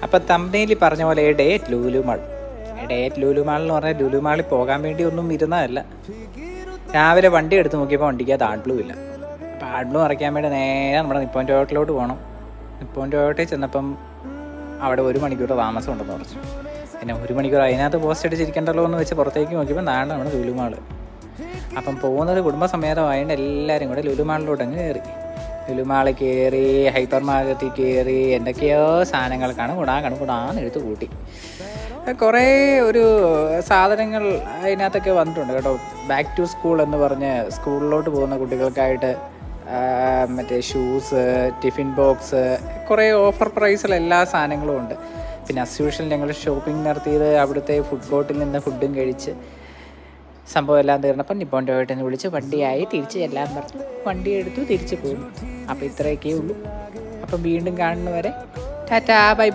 അപ്പം തമ്പനയിൽ പറഞ്ഞ പോലെ date Lulu mall. Date Lulu mall എന്ന് പറഞ്ഞാൽ ലുലു മാളിൽ പോകാൻ വേണ്ടി ഒന്നും ഇരുന്നതല്ല. രാവിലെ വണ്ടി എടുത്ത് നോക്കിയപ്പോൾ വണ്ടിക്കകത്ത് ആഡ്ബ്ലൂ ഇല്ല. അപ്പോൾ ആഡ്ബ്ലൂ അറയ്ക്കാൻ വേണ്ടി നേരെ നമ്മുടെ നിപ്പോൻ ടോയോട്ടിലോട്ട് പോകണം. നിപ്പോൻ ടോയോട്ടയിൽ ചെന്നപ്പം അവിടെ 1 മണിക്കൂർ താമസം ഉണ്ടെന്ന് പറഞ്ഞു. പിന്നെ 1 മണിക്കൂർ അതിനകത്ത് പോസ്റ്റ് അടിച്ചിരിക്കണ്ടല്ലോ എന്ന് വെച്ച് പുറത്തേക്ക് നോക്കിയപ്പോൾ നാളെ നമ്മുടെ ലുലു മാൾ. അപ്പം പോകുന്നത് കുടുംബസമേതമായതുകൊണ്ട് എല്ലാവരും കൂടെ ലുലു മാളിലോട്ട് അങ്ങ് കയറി. ലുലു മാളിൽ കയറി, ഹൈപ്പർ മാർക്കറ്റിൽ കയറി, എന്തൊക്കെയോ സാധനങ്ങൾ കണക്കൂടാന്ന് എടുത്ത് കൂട്ടി. കുറേ ഒരു സാധനങ്ങൾ അതിനകത്തൊക്കെ വന്നിട്ടുണ്ട് കേട്ടോ. ബാക്ക് ടു സ്കൂൾ എന്ന് പറഞ്ഞ് സ്കൂളിലോട്ട് പോകുന്ന കുട്ടികൾക്കായിട്ട് മറ്റേ ഷൂസ്, ടിഫിൻ ബോക്സ്, കുറേ ഓഫർ പ്രൈസിൽ എല്ലാ സാധനങ്ങളും ഉണ്ട്. പിന്നെ അസ് യൂഷ്വൽ ഞങ്ങൾ ഷോപ്പിംഗ് നടത്തിയത് അവിടുത്തെ ഫുഡ് കോർട്ടിൽ നിന്ന് ഫുഡും കഴിച്ച് സംഭവം എല്ലാം തീർന്നപ്പം നിപ്പോൻ ടോയോട്ടിൽ വിളിച്ച് വണ്ടിയായി തിരിച്ച് എല്ലാം പറഞ്ഞു. വണ്ടി എടുത്തു തിരിച്ച് പോകുന്നു. അപ്പോൾ ഇത്രയൊക്കെ ഉള്ളൂ. അപ്പം വീണ്ടും കാണുന്നവരെ ടാറ്റാ ബൈ.